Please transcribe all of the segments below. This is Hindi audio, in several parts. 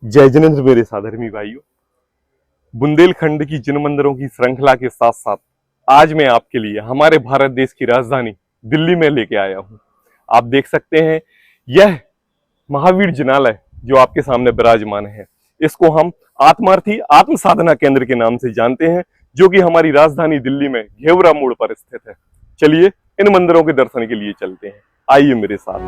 जय जिनेंद्र मेरे साधर्मी भाइयों। बुंदेलखंड की जिन मंदिरों की श्रृंखला के साथ साथ आज मैं आपके लिए हमारे भारत देश की राजधानी दिल्ली में लेके आया हूं। आप देख सकते हैं यह महावीर जिनालय जो आपके सामने विराजमान है, इसको हम आत्मार्थी आत्म साधना केंद्र के नाम से जानते हैं, जो कि हमारी राजधानी दिल्ली में घेवरा मोड़ पर स्थित है। चलिए इन मंदिरों के दर्शन के लिए चलते हैं, आइए मेरे साथ।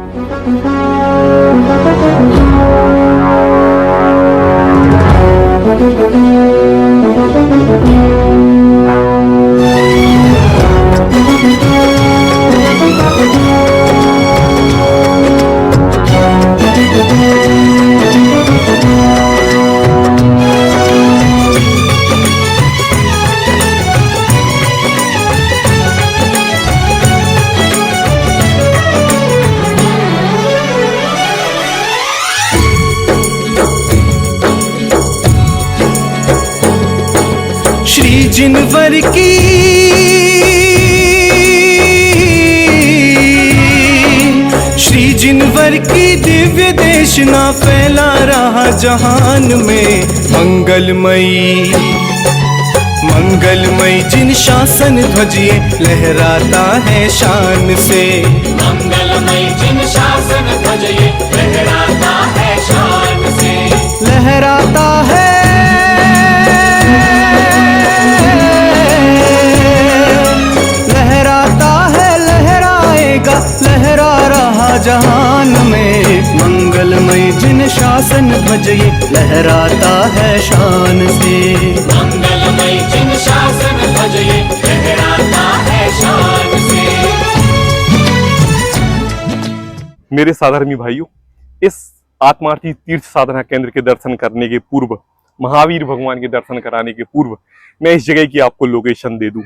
श्री जिनवर की दिव्य देशना फैला रहा जहान में। मंगलमयी जिन शासन ध्वजिए लहराता है शान से। मंगलमयी जिन शासन ध्वजिए लहराता है शान से। लहराता है लहराएगा लहरा रहा जहान में। मंगलमय जिन शासन ध्वजिए लहराता है शान से। मंगलमय जिन शासन ध्वजिए लहराता है शान से। मेरे साधर्मी भाइयों, इस आत्मार्थी तीर्थ साधना केंद्र के दर्शन करने के पूर्व, महावीर भगवान के दर्शन कराने के पूर्व मैं इस जगह की आपको लोकेशन दे दूं।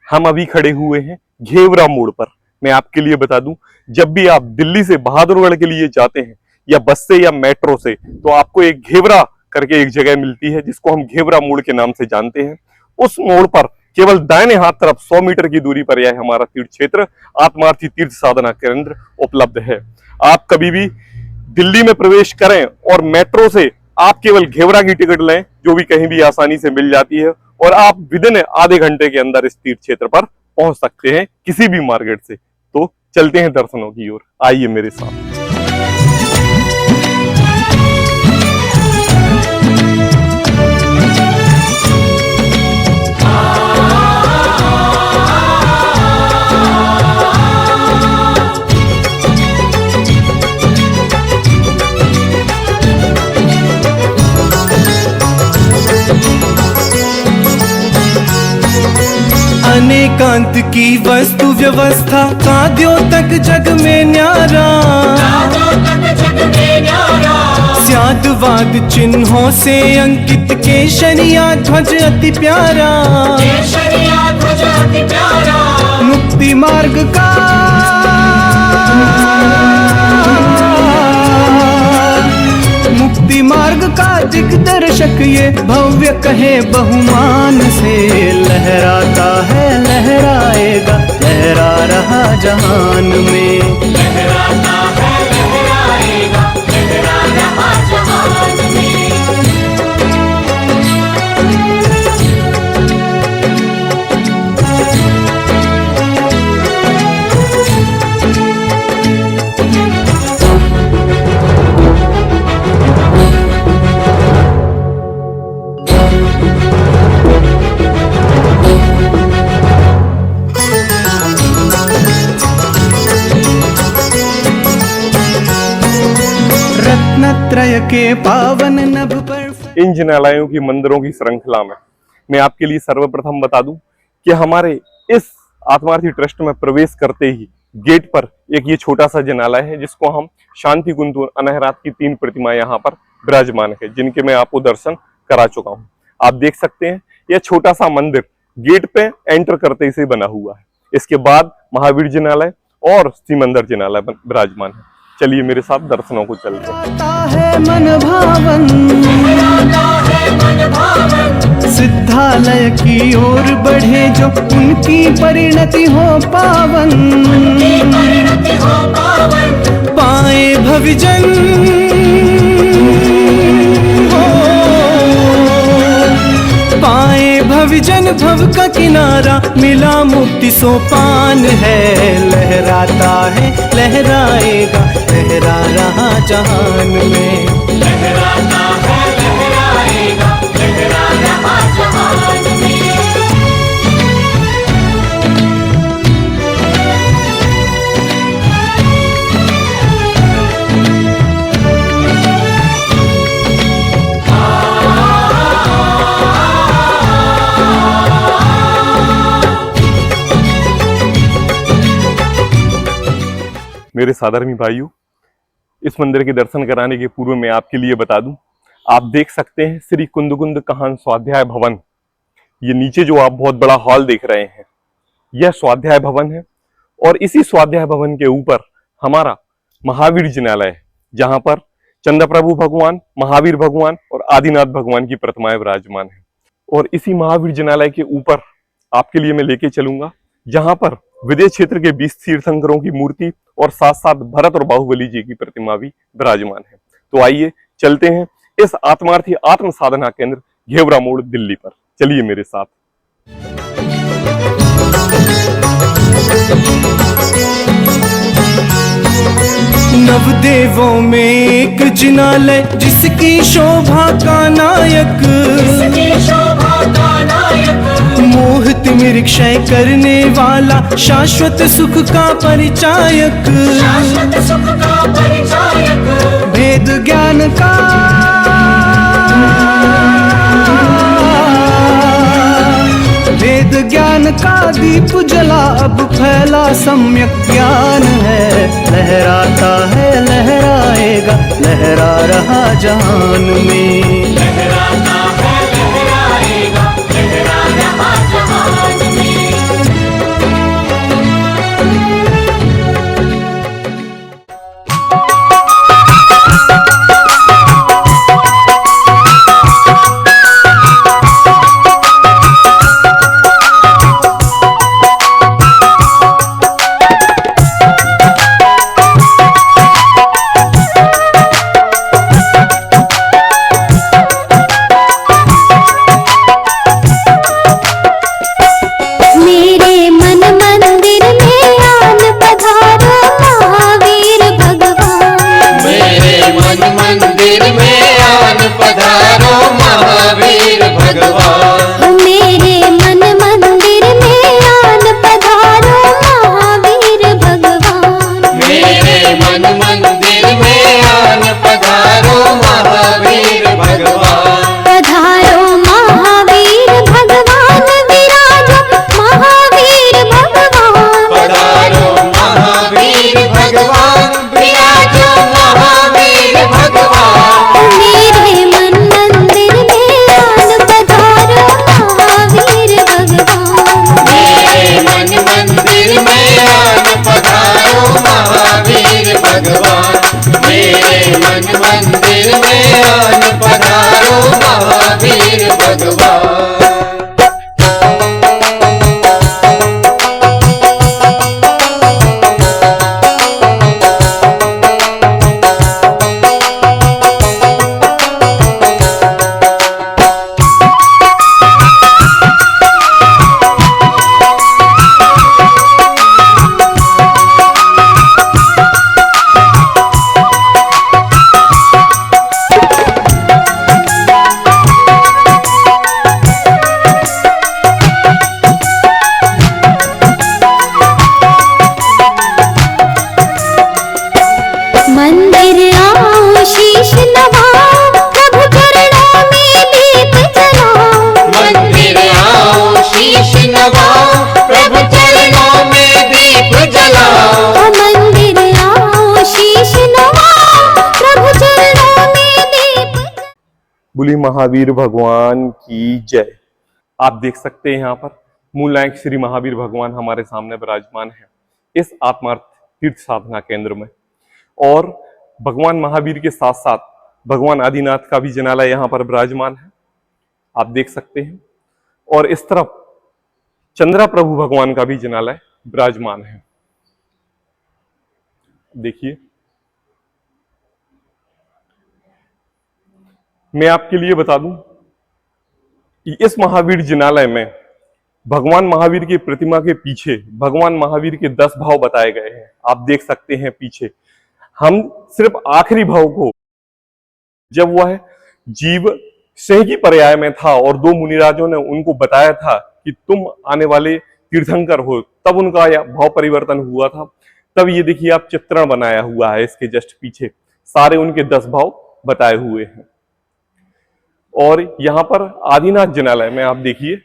हम अभी खड़े हुए हैं घेवरा मोड़ पर। मैं आपके लिए बता दूं, जब भी आप दिल्ली से बहादुरगढ़ के लिए जाते हैं या बस से या मेट्रो से, तो आपको एक घेवरा करके एक जगह मिलती है जिसको हम घेवरा मोड़ के नाम से जानते हैं। उस मोड़ पर केवल दाहिने हाथ तरफ 100 मीटर की दूरी पर यह हमारा तीर्थ क्षेत्र आत्मार्थी तीर्थ साधना केंद्र उपलब्ध है। आप कभी भी दिल्ली में प्रवेश करें और मेट्रो से आप केवल घेवरा की टिकट लें, जो भी कहीं भी आसानी से मिल जाती है, और आप विदिन आधे घंटे के अंदर इस तीर्थ क्षेत्र पर पहुंच सकते हैं किसी भी मार्केट से। तो चलते हैं दर्शनों की ओर, आइए मेरे साथ। अनेकांत की वस्तु व्यवस्था काद्यों तक जग में न्यारा। स्यादवाद चिन्हों से अंकित केशरिया ध्वज अति प्यारा। मुक्ति मार्ग का दिग्दर्शक ये भव्य कहे बहुमान से। लहराता है लहराएगा लहरा रहा जहान में। लहराता है लहराएगा लहरा रहा जहान में। रत्नत्रय के पावन नभ पर इन जिनालयों की मंदिरों की श्रृंखला में मैं आपके लिए सर्वप्रथम बता दूं कि हमारे इस आत्मार्थी ट्रस्ट में प्रवेश करते ही गेट पर एक ये छोटा सा जिनालय है, जिसको हम शांति कुंतु अनहरात की 3 प्रतिमा यहाँ पर विराजमान है, जिनके मैं आपको दर्शन करा चुका हूँ। आप देख सकते हैं यह छोटा सा मंदिर गेट पे एंटर करते ही से बना हुआ है। इसके बाद महावीर जिनालय और सिमंदर जिनालय विराजमान है। चलिए मेरे साथ दर्शनों को चलते हैं। मन भावन सिद्धालय की ओर बढ़े जो उनकी परिणति हो पावन, पाए भविजन हो विजन भव का किनारा, मिला मुक्ति सोपान है। लहराता है लहराएगा, लहरा रहा जहान में। लहराता है लहराएगा, लहरा रहा जहान में। मेरे साधर्मी भाइयों, इस मंदिर के दर्शन कराने के पूर्व मैं आपके लिए बता दूं, आप देख सकते हैं श्री कुंदकुंद काहन स्वाध्याय भवन। ये नीचे जो आप बहुत बड़ा हॉल देख रहे हैं, यह स्वाध्याय भवन है। और इसी स्वाध्याय भवन के ऊपर हमारा महावीर जिनालय है, जहां पर चंद्रप्रभु भगवान, महावीर भगवान और आदिनाथ भगवान की प्रतिमाएं विराजमान है। और इसी महावीर जिनालय के ऊपर आपके लिए मैं लेके चलूंगा, जहां पर विदेश क्षेत्र के 20 तीर्थंकरों की मूर्ति और साथ साथ भरत और बाहुबली जी की प्रतिमा भी विराजमान है। तो आइए चलते हैं इस आत्मार्थी आत्म साधना केंद्र घेवरा मोड़ दिल्ली पर। चलिए मेरे साथ। नवदेवों में एक जिनालय, जिसकी शोभा का नायक, इसकी शोभा का नायक, मोह तिमिर क्षय करने वाला, शाश्वत सुख का परिचायक, शाश्वत सुख का परिचायक, भेद ज्ञान का वेद ज्ञान का दीप जला, अब फैला सम्यक ज्ञान है। लहराता है लहराएगा, लहरा रहा जहान में। लहराता है लहराएगा, लहरा रहा जहान में। बोली महावीर भगवान की जय। आप देख सकते हैं यहाँ पर मूल नायक श्री महावीर भगवान हमारे सामने विराजमान है इस आत्मार्थ तीर्थ साधना केंद्र में। और भगवान महावीर के साथ साथ भगवान आदिनाथ का भी जिनालय यहाँ पर विराजमान है, आप देख सकते हैं। और इस तरफ चंद्रा प्रभु भगवान का भी जिनालय विराजमान है, देखिए। मैं आपके लिए बता दूं, कि इस महावीर जिनालय में भगवान महावीर की प्रतिमा के पीछे भगवान महावीर के 10 भाव बताए गए हैं। आप देख सकते हैं पीछे। हम सिर्फ आखिरी भाव को, जब वह जीव सिंह की पर्याय में था और 2 मुनिराजों ने उनको बताया था कि तुम आने वाले तीर्थंकर हो, तब उनका भाव परिवर्तन हुआ था। तब ये देखिए आप चित्रण बनाया हुआ है इसके जस्ट पीछे, सारे उनके 10 भाव बताए हुए हैं। और यहां पर आदिनाथ जिनालय में आप देखिए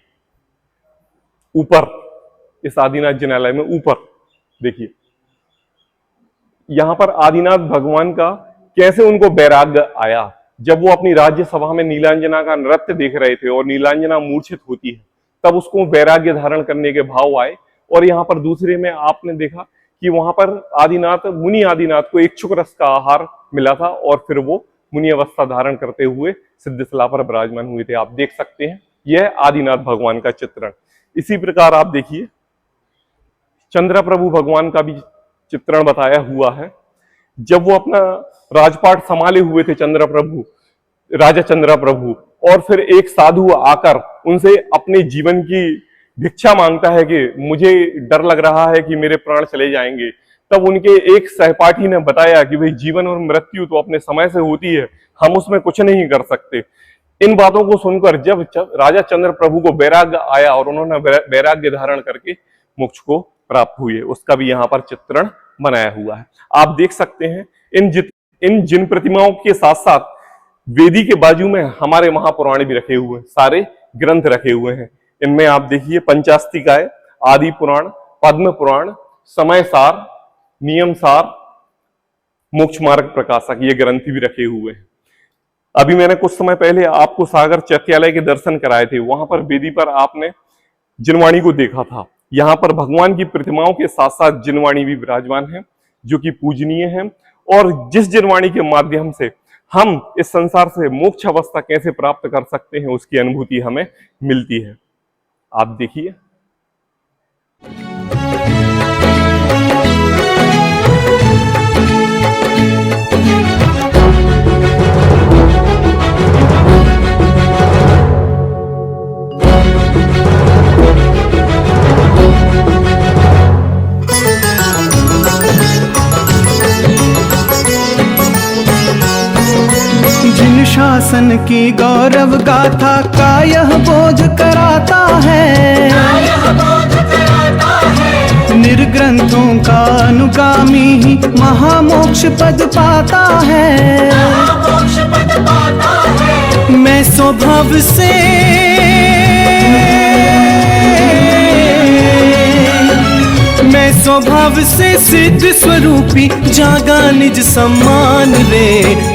ऊपर, इस आदिनाथ जिनालय में ऊपर देखिए, यहां पर आदिनाथ भगवान का कैसे उनको वैराग्य आया। जब वो अपनी राज्यसभा में नीलांजना का नृत्य देख रहे थे और नीलांजना मूर्छित होती है, तब उसको वैराग्य धारण करने के भाव आए। और यहाँ पर दूसरे में आपने देखा कि वहां पर मुनि आदिनाथ को इच्छुक रस का आहार मिला था और फिर वो मुनि अवस्था धारण करते हुए सिद्धशिला पर विराजमान हुए थे। आप देख सकते हैं यह आदिनाथ भगवान का चित्रण। इसी प्रकार आप देखिए चंद्र प्रभु भगवान का भी चित्रण बताया हुआ है। जब वो अपना राजपाट संभाले हुए थे चंद्र प्रभु, राजा चंद्र प्रभु, और फिर एक साधु आकर उनसे अपने जीवन की भिक्षा मांगता है कि मुझे डर लग रहा है कि मेरे प्राण चले जाएंगे। तब उनके एक सहपाठी ने बताया कि भाई जीवन और मृत्यु तो अपने समय से होती है, हम उसमें कुछ नहीं कर सकते। इन बातों को सुनकर जब राजा चंद्र प्रभु को वैराग्य आया और उन्होंने वैराग्य धारण करके मोक्ष को प्राप्त हुए, उसका भी यहाँ पर चित्रण बनाया हुआ है। आप देख सकते हैं इन जिन प्रतिमाओं के साथ साथ वेदी के बाजू में हमारे महापुराण भी रखे हुए हैं, सारे ग्रंथ रखे हुए हैं। इनमें आप देखिए पंचास्तिकाय, आदि पुराण, पद्म पुराण, समय सार, नियम सार, मोक्ष मार्ग प्रकाशक, ये ग्रंथ भी रखे हुए हैं। अभी मैंने कुछ समय पहले आपको सागर चैत्यालय के दर्शन कराए थे। वहां पर वेदी पर आपने जिनवाणी को देखा था। यहाँ पर भगवान की प्रतिमाओं के साथ साथ जिनवाणी भी विराजमान है, जो कि पूजनीय है। और जिस जिनवाणी के माध्यम से हम इस संसार से मोक्ष अवस्था कैसे प्राप्त कर सकते हैं, उसकी अनुभूति हमें मिलती है। आप देखिए जिन शासन की गौरव गाथा का यह बोझ कराता है, निर्ग्रंथों का अनुगामी ही महामोक्ष पद पाता है। मैं स्वभाव से सिद्ध स्वरूपी जागा निज सम्मान रे,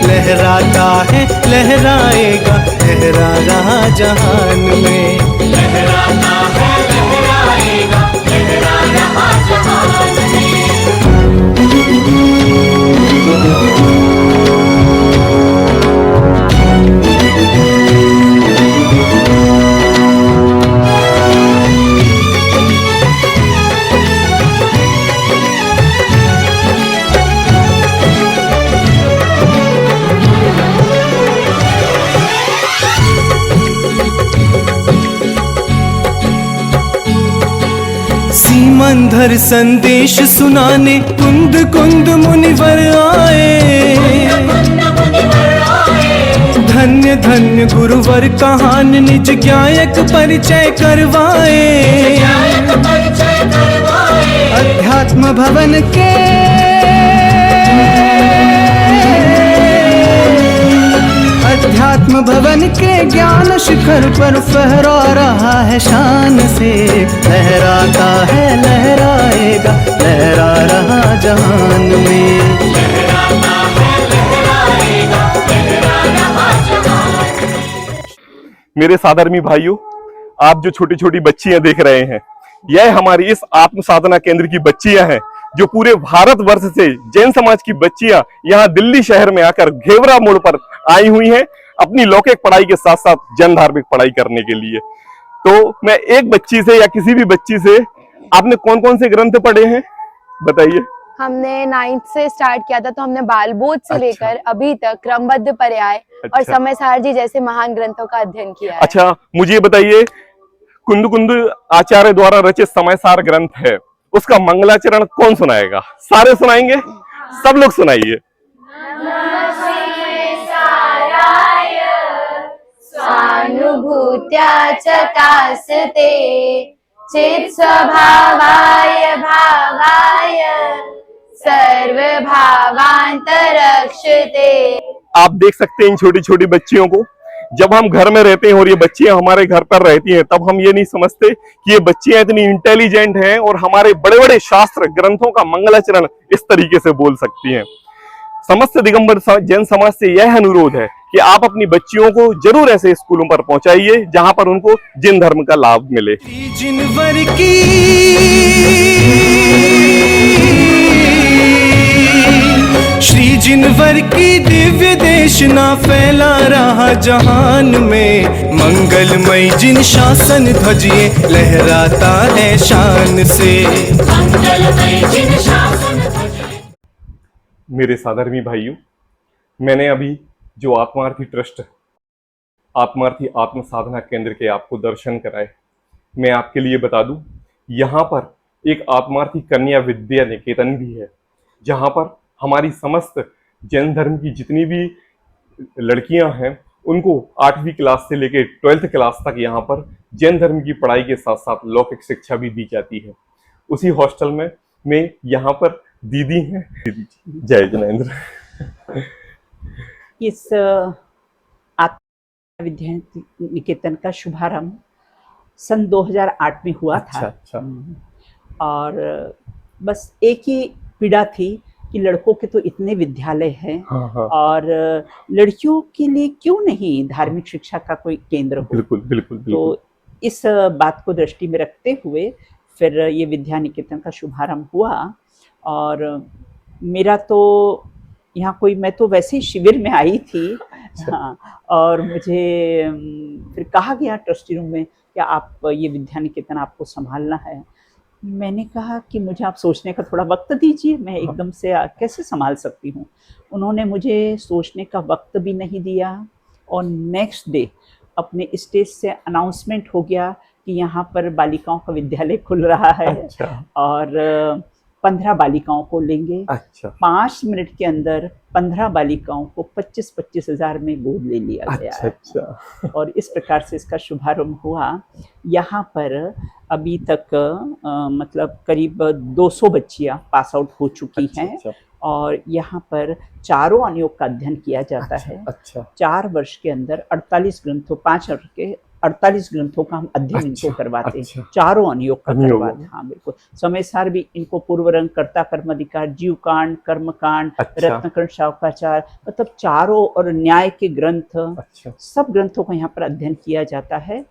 लहराता है लहराएगा लहरा रहा जहान में, लहराता है लहराएगा लहरा रहा जहान में। सीमंधर संदेश सुनाने कुंद कुंद मुनिवर आए, धन्य धन्य गुरुवर कहान निज ज्ञायक परिचय करवाए। अध्यात्म भवन के ज्ञान शिखर पर फहरा रहा है शान से, लहराता है लहराएगा लहरा रहा जहान में, लहराता है लहराएगा लहरा रहा जहान में। मेरे साधर्मी भाइयों, आप जो छोटी छोटी बच्चियां देख रहे हैं, यह हमारी इस आत्म साधना केंद्र की बच्चियां हैं, जो पूरे भारतवर्ष से जैन समाज की बच्चियां यहाँ दिल्ली शहर में आकर घेवरा मोड़ पर आई हुई हैं, अपनी लौकिक पढ़ाई के साथ साथ जन धार्मिक पढ़ाई करने के लिए। तो मैं एक बच्ची से या किसी भी बच्ची से, आपने कौन कौन से ग्रंथ पढ़े हैं बताइए। हमने 9th से स्टार्ट किया था, तो हमने बाल बोध से अच्छा। लेकर अभी तक क्रमबद्ध पर्याय और अच्छा समय सार जी जैसे महान ग्रंथों का अध्ययन किया है। अच्छा, मुझे ये बताइए, कुंद कुंद आचार्य द्वारा रचित समयसार ग्रंथ है, उसका मंगलाचरण कौन सुनाएगा? सारे सुनाएंगे, सब लोग सुनाइए। स्वानुभूत्या चकास्ते चित् स्वभावाय भावाय सर्वभावान्तरक्षते। आप देख सकते हैं इन छोटी छोटी बच्चियों को, जब हम घर में रहते हैं और ये बच्चियां हमारे घर पर रहती हैं, तब हम ये नहीं समझते कि ये बच्चियां इतनी इंटेलिजेंट हैं और हमारे बड़े बड़े शास्त्र ग्रंथों का मंगलाचरण इस तरीके से बोल सकती हैं। समस्त दिगंबर जैन समाज से यह अनुरोध है कि आप अपनी बच्चियों को जरूर ऐसे स्कूलों पर पहुंचाइए जहां पर उनको जैन धर्म का लाभ मिले। श्री जिनवर की दिव्य देशना फैला रहा जहान में, मंगलमय जिन शासन ध्वजिए लहराता है शान से। मंगलमय जिन शासन ध्वजिए। मेरे साधर्मी भाइयों, मैंने अभी जो आत्मार्थी ट्रस्ट, आत्मार्थी आत्म साधना केंद्र के आपको दर्शन कराए, मैं आपके लिए बता दूं, यहाँ पर एक आत्मार्थी कन्या विद्या निकेतन भी है, जहाँ पर हमारी समस्त जैन धर्म की जितनी भी लड़कियां हैं उनको 8वीं क्लास से लेकर 12th क्लास तक यहाँ पर जैन धर्म की पढ़ाई के साथ साथ लौकिक शिक्षा भी दी जाती है। उसी हॉस्टल में यहाँ पर दीदी हैं। दीदी जय जनेन्द्र। इस आत्म विद्या निकेतन का शुभारंभ सन 2008 में हुआ था। अच्छा। और बस एक ही पीड़ा थी कि लड़कों के तो इतने विद्यालय हैं, हाँ। और लड़कियों के लिए क्यों नहीं धार्मिक शिक्षा का कोई केंद्र हो। बिल्कुल। तो इस बात को दृष्टि में रखते हुए फिर ये विद्या निकेतन का शुभारंभ हुआ। और मेरा तो यहाँ कोई, मैं तो वैसे ही शिविर में आई थी। हाँ, और मुझे फिर कहा गया ट्रस्टी रूम में कि आप ये विद्या निकेतन आपको संभालना है। मैंने कहा कि मुझे आप सोचने का थोड़ा वक्त दीजिए, मैं एकदम से कैसे संभाल सकती हूँ। उन्होंने मुझे सोचने का वक्त भी नहीं दिया, और नेक्स्ट डे अपने स्टेज से अनाउंसमेंट हो गया कि यहाँ पर बालिकाओं का विद्यालय खुल रहा है। अच्छा। और 15 बालिकाओं को लेंगे। अच्छा। 5 मिनट के अंदर 15 बालिकाओं को 25-25 हज़ार में गोद ले लिया गया। अच्छा। और इस प्रकार से इसका शुभारंभ हुआ। यहाँ पर अभी तक मतलब करीब 200 बच्चियाँ पास आउट हो चुकी हैं। और यहाँ पर चारों अनुयोग का अध्ययन किया जाता है। अच्छा। 4 वर्ष के अंदर 48 ग्रंथों, 5 वर्ष के 48 ग्रंथों का हम अध्ययन इनको करवाते हैं। चारों अनुयोग का करवाते हैं। हाँ बिल्कुल। समय सार भी इनको पूर्व रंग, कर्ता, कर्माधिकार, जीव कांड, कर्म कांड, रत्नकर्ण, शावकाचार, मतलब चारों, और न्याय के ग्रंथ, सब ग्रंथों को यहाँ पर अध्ययन किया जाता है।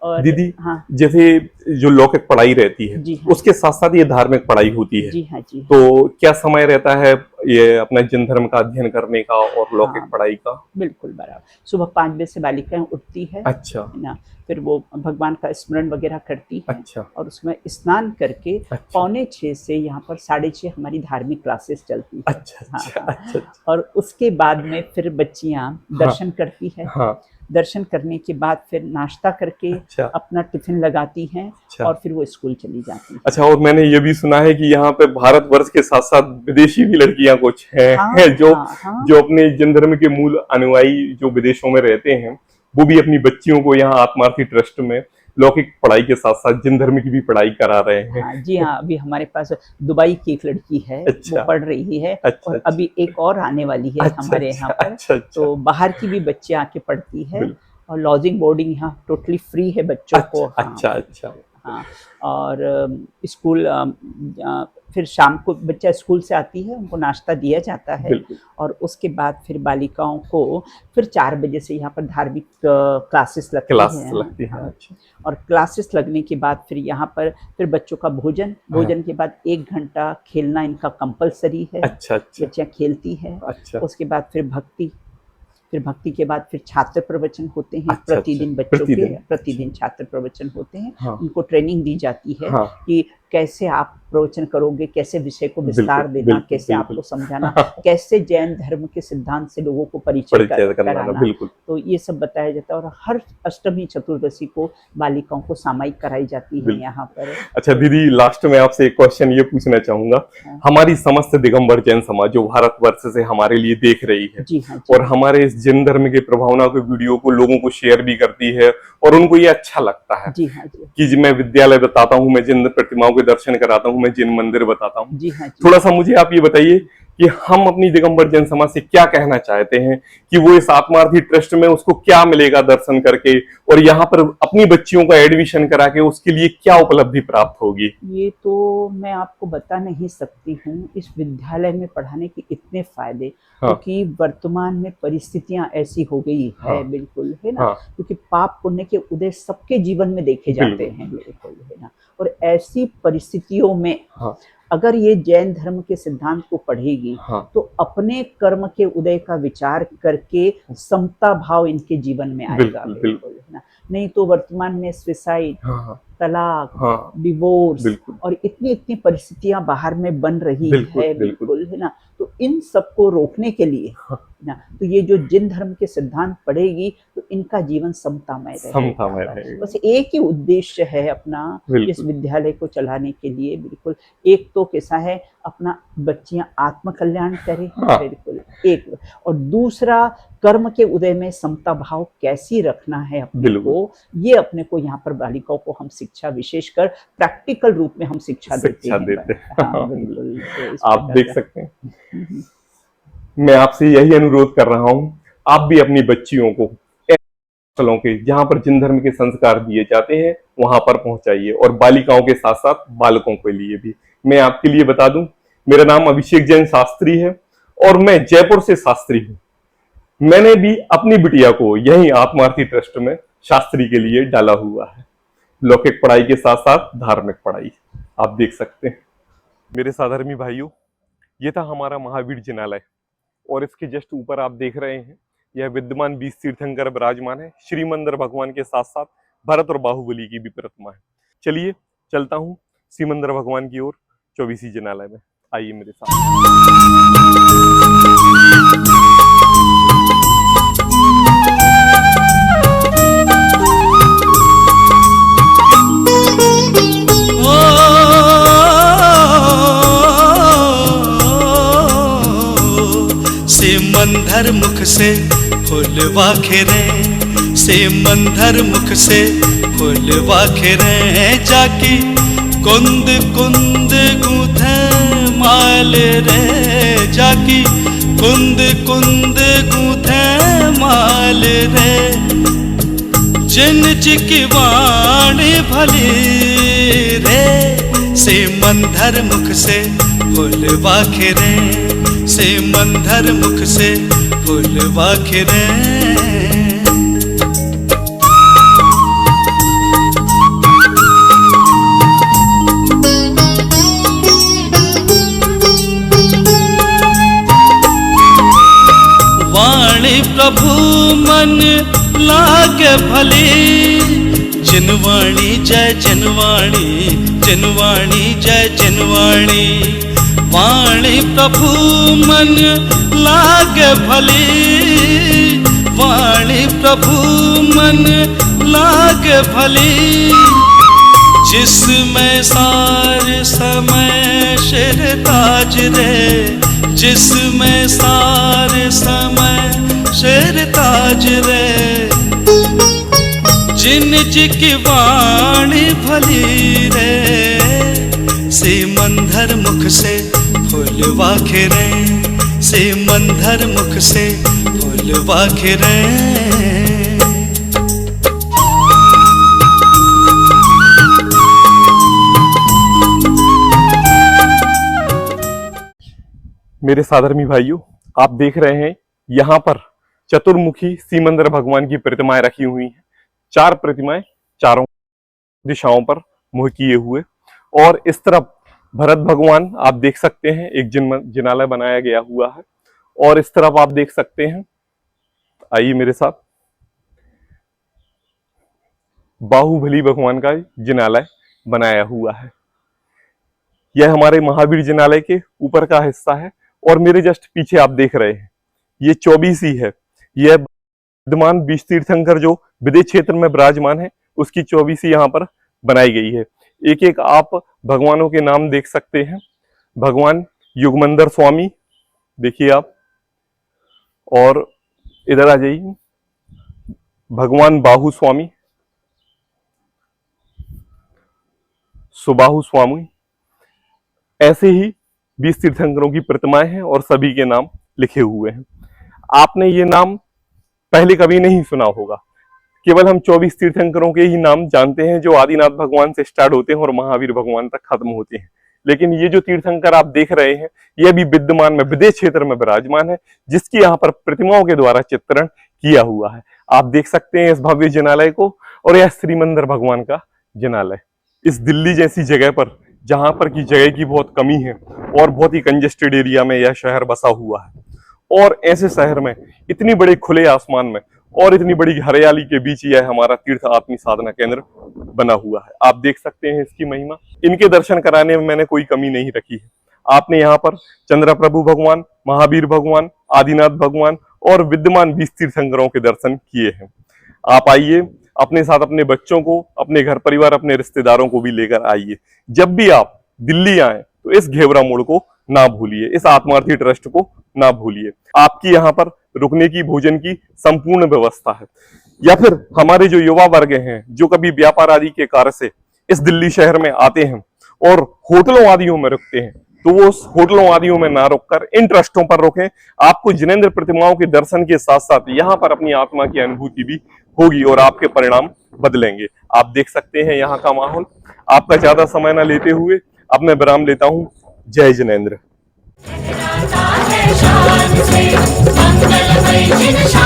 और दीदी, हाँ, जैसे जो लौकिक पढ़ाई रहती है, जी हाँ, उसके साथ साथ ये धार्मिक पढ़ाई होती है। जी हाँ, जी हाँ। तो क्या समय रहता है ये अपना जैन धर्म का अध्ययन करने का और लौकिक पढ़ाई का? बिल्कुल बराबर। सुबह 5 बजे से बालिकाएं उठती है। अच्छा। ना, फिर वो भगवान का स्मरण वगैरह करती है। अच्छा। और उसमें स्नान करके 5:45 से यहाँ पर 6:30 हमारी धार्मिक क्लासेस चलती है। अच्छा। और उसके बाद में फिर बच्चियाँ दर्शन करती है। दर्शन करने के बाद फिर नाश्ता करके अपना टिफिन लगाती हैं। और फिर वो स्कूल चली जाती है। अच्छा। और मैंने ये भी सुना है कि यहाँ पे भारतवर्ष के साथ साथ विदेशी भी लड़कियां कुछ हैं, जो अपने जैन धर्म के मूल अनुयायी जो विदेशों में रहते हैं, वो भी अपनी बच्चियों को यहाँ आत्मार्थी ट्रस्ट में लौकिक पढ़ाई के साथ साथ जैन धर्म की भी पढ़ाई करा रहे हैं। जी हाँ, अभी हमारे पास दुबई की एक लड़की है। वो पढ़ रही है। और अभी एक और आने वाली है हमारे यहाँ पर। तो बाहर की भी बच्चे आके पढ़ती है। और लॉजिंग बोर्डिंग यहाँ टोटली फ्री है बच्चों को। अच्छा। हाँ। और स्कूल फिर शाम को बच्चा स्कूल से आती है, उनको नाश्ता दिया जाता है। और उसके बाद फिर बालिकाओं को फिर 4 बजे से यहाँ पर धार्मिक क्लासेस लगती हैं। और क्लासेस लगने के बाद फिर यहाँ पर फिर बच्चों का भोजन के बाद 1 घंटा खेलना इनका कंपलसरी है। बच्चियाँ खेलती है। उसके बाद फिर भक्ति के बाद फिर छात्र प्रवचन होते हैं। प्रतिदिन बच्चों के प्रतिदिन छात्र प्रवचन होते हैं। उनको ट्रेनिंग दी जाती है कि कैसे आप प्रवचन करोगे, कैसे विषय को विस्तार बिल्कुल, देना, बिल्कुल, कैसे बिल्कुल। आपको समझाना, कैसे जैन धर्म के सिद्धांत से लोगों को परिचय परिचय कराना, कराना, बिल्कुल। तो ये सब बताया जाता है। और हर अष्टमी चतुर्दशी को बालिकाओं को सामायिक कराई जाती है बिल्कुल। यहाँ पर। अच्छा दीदी, लास्ट में आपसे एक क्वेश्चन ये पूछना चाहूंगा, हाँ। हमारी समस्त दिगंबर जैन समाज जो भारतवर्ष से हमारे लिए देख रही है जी हाँ, जी और हमारे इस जैन धर्म के प्रभावना के वीडियो को लोगों को शेयर भी करती है और उनको ये अच्छा लगता है जी हाँ, जी कि मैं विद्यालय बताता हूँ, मैं जिन प्रतिमाओं के दर्शन कराता हूँ, मैं जिन मंदिर बताता हूँ। जी हाँ, जी थोड़ा सा मुझे आप ये बताइए कि हम अपनी दिगंबर जैन समाज से क्या कहना चाहते हैं कि वो इस आत्मार्थी ट्रस्ट में उसको क्या मिलेगा दर्शन करके, और यहाँ पर अपनी बच्चियों का एडमिशन करा के उसके लिए क्या उपलब्धि प्राप्त होगी? ये तो मैं आपको बता नहीं सकती हूँ। इस विद्यालय में पढ़ाने के इतने फायदे, हाँ। क्योंकि वर्तमान में परिस्थितियां ऐसी हो गई है, हाँ। बिल्कुल, है ना। हाँ। क्योंकि पाप पुण्य के उदय सबके जीवन में देखे जाते बिल्कुल। हैं, बिल्कुल, है ना। और ऐसी परिस्थितियों में हाँ। अगर ये जैन धर्म के सिद्धांत को पढ़ेगी, हाँ। तो अपने कर्म के उदय का विचार करके समता भाव इनके जीवन में आएगा, बिल्कुल, बिल्कुल, है ना। नहीं तो वर्तमान में सुसाइड, हाँ। तलाक, हाँ। डिवोर्स बिल्कुल। और इतनी इतनी परिस्थितियां बाहर में बन रही बिल्कुल, है, बिल्कुल। बिल्कुल, है ना। तो इन सबको रोकने के लिए, हाँ। है ना, तो ये जो जिन धर्म के सिद्धांत पढ़ेगी तो इनका जीवन समतामय समतामय रहेगा। रहेगा। बस एक ही उद्देश्य है अपना इस बिल्कुल। विद्यालय को चलाने के लिए, बिल्कुल। एक तो कैसा है, अपना बच्चियां आत्म कल्याण करें, हाँ। बिल्कुल, एक। और दूसरा, कर्म के उदय में समता भाव कैसी रखना है अपने बिल्कुल। को, ये अपने को यहाँ पर बालिकाओं को हम शिक्षा, विशेषकर प्रैक्टिकल रूप में हम शिक्षा देते शिक्षा हैं। देते हाँ, बिल्कुल, तो इस आप प्रकार देख का। सकते हैं, मैं आपसे यही अनुरोध कर रहा हूं, आप भी अपनी बच्चियों को स्थलों के जहां पर जिन धर्म के संस्कार दिए जाते हैं वहां पर पहुंचाइए, और बालिकाओं के साथ साथ बालकों के लिए भी। मैं आपके लिए बता दूं, मेरा नाम अभिषेक जैन शास्त्री है और मैं जयपुर से शास्त्री हूं। मैंने भी अपनी बिटिया को यही आत्मार्थी ट्रस्ट में शास्त्री के लिए डाला हुआ है, लौकिक पढ़ाई के साथ साथ धार्मिक पढ़ाई। आप देख सकते हैं मेरे साधर्मी भाइयों, ये था हमारा महावीर जिनालय, और इसके जस्ट ऊपर आप देख रहे हैं यह विद्यमान 20 तीर्थंकर विराजमान है। श्री मंदिर भगवान के साथ साथ भरत और बाहुबली की भी प्रतिमा है। चलिए चलता हूँ श्री मंदिर भगवान की ओर 24 जिनालय में, आइए मेरे साथ। से मंधर मुख से फूलवा खेरे, से मंधर मुख से फूलवा खेरे, जाकी कुंद कुंद गूंथे माल रे, जाकी कुंद कुंद गूंथे माल रे, जिन की वाणी भली रे, से मंधर मुख से फूलवा खेरे, से मंधर मुख से फूलवा खेरे। वाणी प्रभु मन लागे भली, जिनवाणी जय जिनवाणी, जिनवाणी जय जिनवाणी, वाणी प्रभु मन लागे भली, वाणी प्रभु मन लागे भली, जिसमें सार समय शिर ताज रे, जिसमें सार समय शिर ताज रे, जिन जी की वाणी भली रे, से मंधर मुख से फूलवा खेरे, से मंधर मुख से फूलवा खेरे। मेरे साधर्मी भाइयों, आप देख रहे हैं यहाँ पर चतुर्मुखी सीमंदर भगवान की प्रतिमाएं रखी हुई हैं। 4 प्रतिमाएं चारों दिशाओं पर मुंह किए हुए, और इस तरफ भरत भगवान आप देख सकते हैं, एक जिनालय बनाया गया हुआ है, और इस तरफ आप देख सकते हैं, आइए मेरे साथ, बाहुबली भगवान का जिनालय बनाया हुआ है। यह हमारे महावीर जिनालय के ऊपर का हिस्सा है और मेरे जस्ट पीछे आप देख रहे हैं ये 24 है। यह विद्यमान 20 तीर्थंकर जो विदेश क्षेत्र में विराजमान है उसकी 24 यहाँ पर बनाई गई है। एक एक आप भगवानों के नाम देख सकते हैं। भगवान युगमंदर स्वामी देखिए आप, और इधर आ जाइए भगवान बाहु स्वामी, सुबाहु स्वामी, ऐसे ही 20 तीर्थंकरों की प्रतिमाएं हैं और सभी के नाम लिखे हुए हैं। आपने ये नाम पहले कभी नहीं सुना होगा, केवल हम 24 तीर्थंकरों के ही नाम जानते हैं जो आदिनाथ भगवान से स्टार्ट होते हैं और महावीर भगवान तक खत्म होते हैं। लेकिन ये जो तीर्थंकर आप देख रहे हैं यह भी विद्यमान में विदेश क्षेत्र में विराजमान है, जिसकी यहाँ पर प्रतिमाओं के द्वारा चित्रण किया हुआ है। आप देख सकते हैं इस भव्य जिनालय को, और यह श्रीमंदिर भगवान का जिनालय इस दिल्ली जैसी जगह पर, जहां पर की जगह की बहुत कमी है और बहुत ही कंजेस्टेड एरिया में यह शहर बसा हुआ है, और ऐसे शहर में इतनी बड़े खुले आसमान में और इतनी बड़ी हरियाली के बीच यह हमारा तीर्थ आत्मी साधना केंद्र बना हुआ है। आप देख सकते हैं इसकी महिमा। इनके दर्शन कराने में मैंने कोई कमी नहीं रखी है। आपने यहाँ पर चंद्र प्रभु भगवान, महावीर भगवान, आदिनाथ भगवान और विद्यमान 20 तीर्थंकरों के दर्शन किए हैं। आप आइए, अपने साथ अपने बच्चों को, अपने घर परिवार, अपने रिश्तेदारों को भी लेकर आइए। जब भी आप दिल्ली आए तो इस घेवरा मोड़ को ना भूलिए, इस आत्मार्थी ट्रस्ट को ना भूलिए। आपकी यहाँ पर रुकने की, भोजन की संपूर्ण व्यवस्था है। या फिर हमारे जो युवा वर्ग हैं जो कभी व्यापार आदि के कार्य से इस दिल्ली शहर में आते हैं और होटलों आदियों में रुकते हैं, तो वो उस होटलों आदियों में ना रुककर इन ट्रस्टों पर रुकें। आपको जिनेंद्र प्रतिमाओं के दर्शन के साथ साथ यहाँ पर अपनी आत्मा की अनुभूति भी होगी और आपके परिणाम बदलेंगे। आप देख सकते हैं यहाँ का माहौल। आपका ज्यादा समय न लेते हुए अब मैं विराम लेता हूँ। जय जिनेंद्र। लहराता है शान से मंगलमय जिन शान